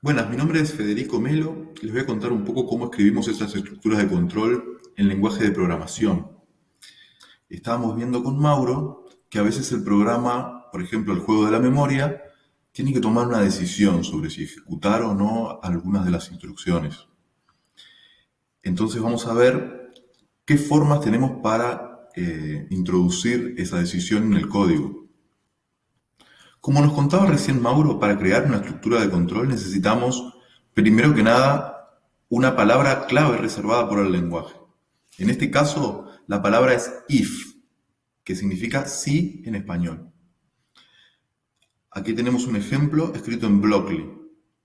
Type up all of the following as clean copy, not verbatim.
Buenas, mi nombre es Federico Melo y les voy a contar un poco cómo escribimos estas estructuras de control en lenguaje de programación. Estábamos viendo con Mauro que a veces el programa, por ejemplo el juego de la memoria, tiene que tomar una decisión sobre si ejecutar o no algunas de las instrucciones. Entonces vamos a ver qué formas tenemos para introducir esa decisión en el código. Como nos contaba recién Mauro, para crear una estructura de control necesitamos, primero que nada, una palabra clave reservada por el lenguaje. En este caso, la palabra es if, que significa sí en español. Aquí tenemos un ejemplo escrito en Blockly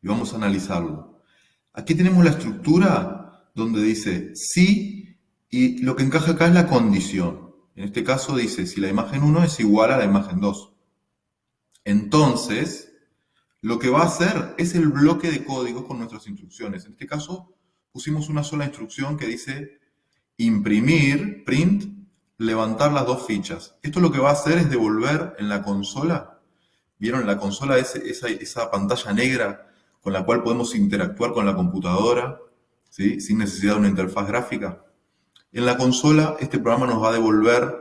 y vamos a analizarlo. Aquí tenemos la estructura donde dice sí y lo que encaja acá es la condición. En este caso dice si la imagen 1 es igual a la imagen 2. Entonces, lo que va a hacer es el bloque de código con nuestras instrucciones. En este caso, pusimos una sola instrucción que dice imprimir, print, levantar las dos fichas. Esto lo que va a hacer es devolver en la consola. ¿Vieron? En la consola esa pantalla negra con la cual podemos interactuar con la computadora, ¿sí? Sin necesidad de una interfaz gráfica. En la consola, este programa nos va a devolver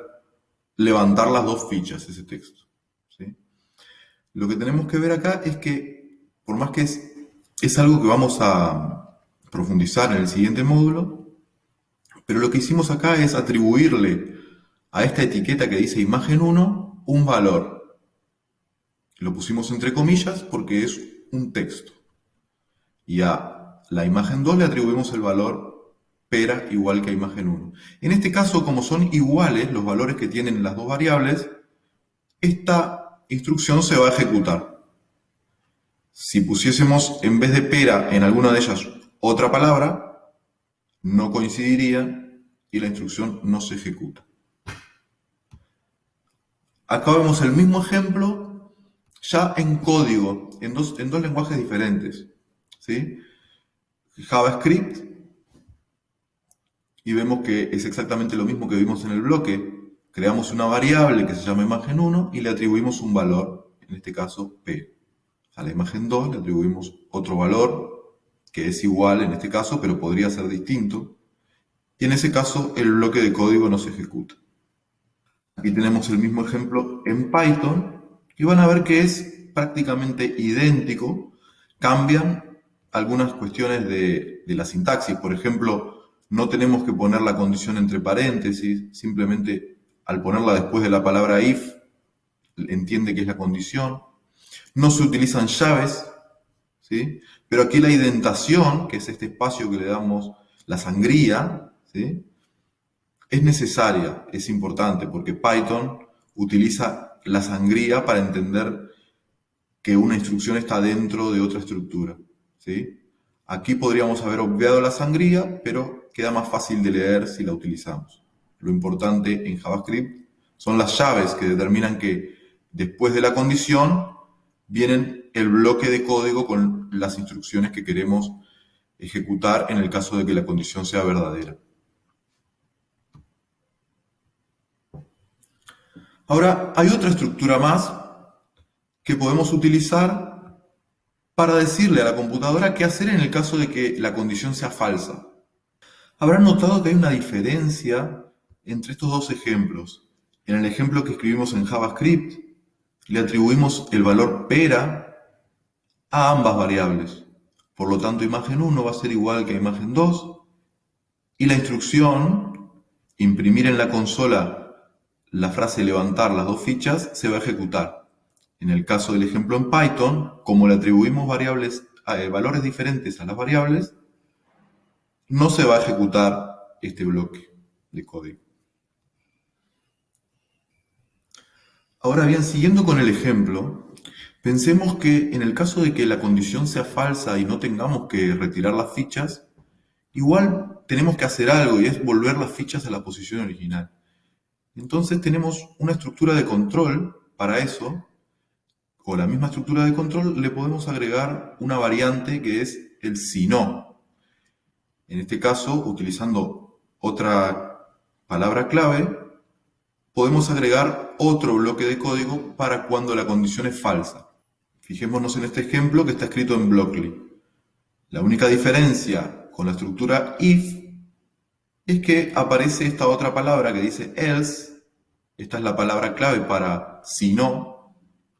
levantar las dos fichas, ese texto. ¿Sí? Lo que tenemos que ver acá es que, por más que es algo que vamos a profundizar en el siguiente módulo, pero lo que hicimos acá es atribuirle a esta etiqueta que dice imagen 1 un valor. Lo pusimos entre comillas porque es un texto. Y a la imagen 2 le atribuimos el valor pera igual que a imagen 1. En este caso, como son iguales los valores que tienen las dos variables, esta instrucción se va a ejecutar. Si pusiésemos en vez de pera en alguna de ellas otra palabra, no coincidiría y la instrucción no se ejecuta. Acá vemos el mismo ejemplo ya en código, en dos lenguajes diferentes, ¿sí? JavaScript, y vemos que es exactamente lo mismo que vimos en el bloque. Creamos una variable que se llama imagen 1 y le atribuimos un valor, en este caso p. A la imagen 2 le atribuimos otro valor que es igual en este caso, pero podría ser distinto. Y en ese caso el bloque de código no se ejecuta. Aquí tenemos el mismo ejemplo en Python y van a ver que es prácticamente idéntico. Cambian algunas cuestiones de la sintaxis. Por ejemplo, no tenemos que poner la condición entre paréntesis, simplemente al ponerla después de la palabra if, entiende que es la condición. No se utilizan llaves, ¿sí? Pero aquí la indentación, que es este espacio que le damos, la sangría, ¿sí? Es necesaria, es importante, porque Python utiliza la sangría para entender que una instrucción está dentro de otra estructura, ¿sí? Aquí podríamos haber obviado la sangría, pero queda más fácil de leer si la utilizamos. Lo importante en JavaScript son las llaves que determinan que después de la condición vienen el bloque de código con las instrucciones que queremos ejecutar en el caso de que la condición sea verdadera. Ahora, hay otra estructura más que podemos utilizar para decirle a la computadora qué hacer en el caso de que la condición sea falsa. Habrán notado que hay una diferencia entre estos dos ejemplos. En el ejemplo que escribimos en JavaScript, le atribuimos el valor pera a ambas variables. Por lo tanto, imagen 1 va a ser igual que imagen 2 y la instrucción, imprimir en la consola la frase levantar las dos fichas, se va a ejecutar. En el caso del ejemplo en Python, como le atribuimos valores diferentes a las variables, no se va a ejecutar este bloque de código. Ahora bien, siguiendo con el ejemplo, pensemos que en el caso de que la condición sea falsa y no tengamos que retirar las fichas, igual tenemos que hacer algo y es volver las fichas a la posición original. Entonces tenemos una estructura de control para eso. O la misma estructura de control le podemos agregar una variante que es el si no. En este caso, utilizando otra palabra clave, podemos agregar otro bloque de código para cuando la condición es falsa. Fijémonos en este ejemplo que está escrito en Blockly. La única diferencia con la estructura if es que aparece esta otra palabra que dice else. Esta es la palabra clave para si no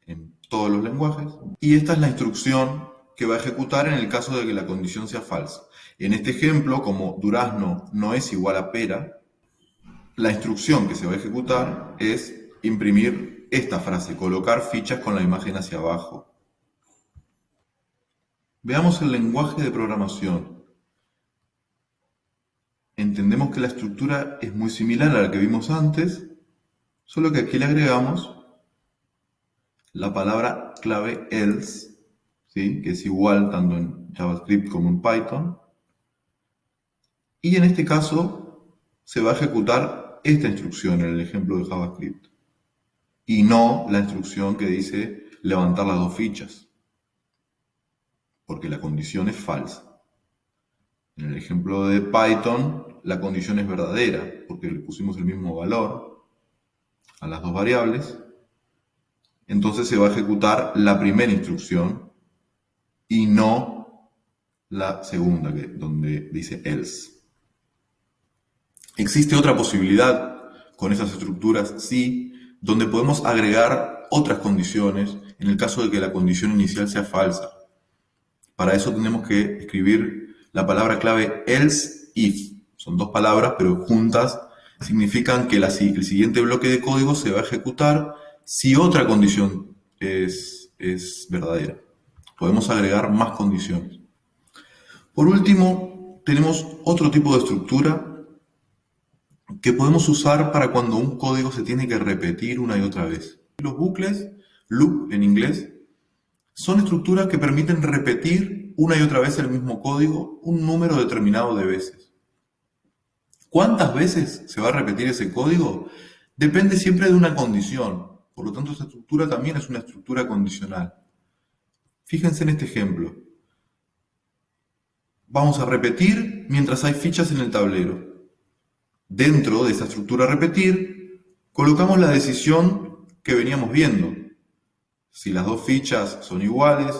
en todos los lenguajes. Y esta es la instrucción que va a ejecutar en el caso de que la condición sea falsa. En este ejemplo, como durazno no es igual a pera, la instrucción que se va a ejecutar es imprimir esta frase, colocar fichas con la imagen hacia abajo. Veamos el lenguaje de programación. Entendemos que la estructura es muy similar a la que vimos antes, solo que aquí le agregamos la palabra clave else, ¿sí? Que es igual tanto en JavaScript como en Python. Y en este caso se va a ejecutar esta instrucción en el ejemplo de JavaScript. Y no la instrucción que dice levantar las dos fichas, porque la condición es falsa. En el ejemplo de Python, la condición es verdadera, porque le pusimos el mismo valor a las dos variables. Entonces se va a ejecutar la primera instrucción y no la segunda, donde dice else. Existe otra posibilidad con esas estructuras, sí, donde podemos agregar otras condiciones en el caso de que la condición inicial sea falsa. Para eso tenemos que escribir la palabra clave else if. Son dos palabras, pero juntas significan que el siguiente bloque de código se va a ejecutar si otra condición es verdadera. Podemos agregar más condiciones. Por último, tenemos otro tipo de estructura que podemos usar para cuando un código se tiene que repetir una y otra vez. Los bucles, loop en inglés, son estructuras que permiten repetir una y otra vez el mismo código un número determinado de veces. ¿Cuántas veces se va a repetir ese código? Depende siempre de una condición. Por lo tanto, esta estructura también es una estructura condicional. Fíjense en este ejemplo. Vamos a repetir mientras hay fichas en el tablero. Dentro de esta estructura repetir, colocamos la decisión que veníamos viendo. Si las dos fichas son iguales,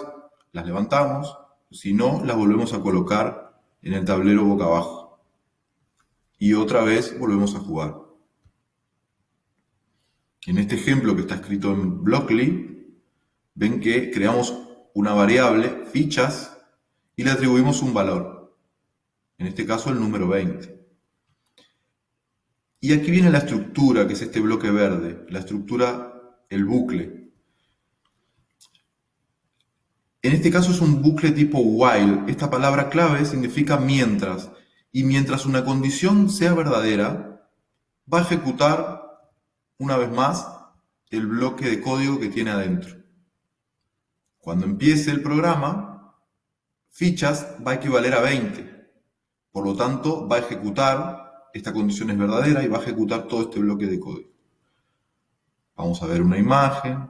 las levantamos. Si no, las volvemos a colocar en el tablero boca abajo. Y otra vez volvemos a jugar. En este ejemplo que está escrito en Blockly, ven que creamos una variable, fichas, y le atribuimos un valor. En este caso el número 20. Y aquí viene la estructura, que es este bloque verde, la estructura, el bucle. En este caso es un bucle tipo while. Esta palabra clave significa mientras. Y mientras una condición sea verdadera, va a ejecutar una vez más el bloque de código que tiene adentro. Cuando empiece el programa, fichas va a equivaler a 20. Por lo tanto, va a ejecutar, esta condición es verdadera y va a ejecutar todo este bloque de código. Vamos a ver una imagen.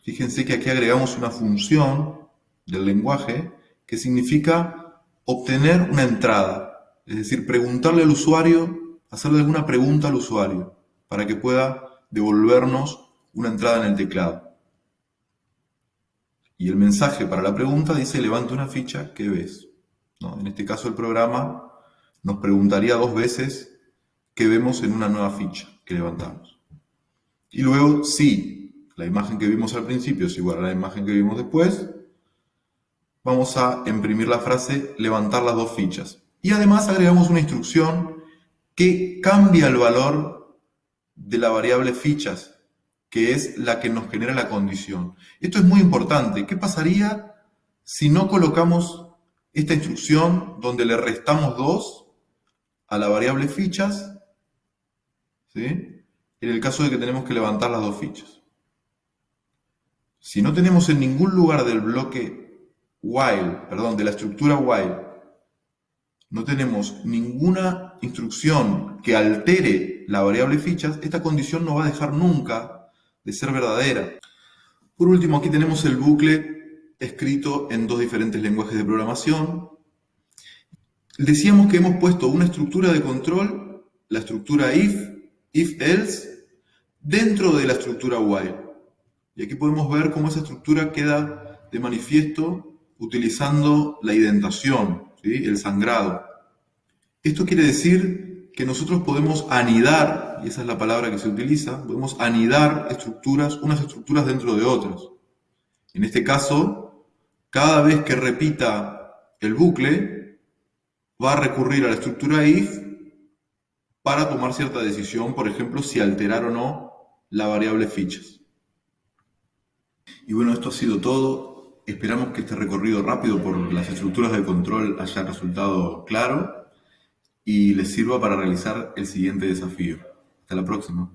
Fíjense que aquí agregamos una función del lenguaje que significa obtener una entrada, es decir, preguntarle al usuario, hacerle alguna pregunta al usuario para que pueda devolvernos una entrada en el teclado. Y el mensaje para la pregunta dice: levanta una ficha, ¿qué ves? ¿No? En este caso el programa nos preguntaría 2 veces qué vemos en una nueva ficha que levantamos. Y luego, si la imagen que vimos al principio es igual a la imagen que vimos después, vamos a imprimir la frase levantar las dos fichas. Y además agregamos una instrucción que cambia el valor de la variable fichas, que es la que nos genera la condición. Esto es muy importante. ¿Qué pasaría si no colocamos esta instrucción donde le restamos 2 a la variable fichas? ¿Sí? En el caso de que tenemos que levantar las dos fichas. Si no tenemos en ningún lugar del bloque while, de la estructura while, no tenemos ninguna instrucción que altere la variable fichas, esta condición no va a dejar nunca de ser verdadera. Por último, aquí tenemos el bucle escrito en 2 diferentes lenguajes de programación. Decíamos que hemos puesto una estructura de control, la estructura if-else, dentro de la estructura while. Y aquí podemos ver cómo esa estructura queda de manifiesto utilizando la indentación, ¿sí? El sangrado. Esto quiere decir que nosotros podemos anidar, y esa es la palabra que se utiliza, podemos anidar estructuras, unas estructuras dentro de otras. En este caso, cada vez que repita el bucle, va a recurrir a la estructura if para tomar cierta decisión, por ejemplo, si alterar o no la variable fichas. Y bueno, esto ha sido todo. Esperamos que este recorrido rápido por las estructuras de control haya resultado claro y les sirva para realizar el siguiente desafío. Hasta la próxima.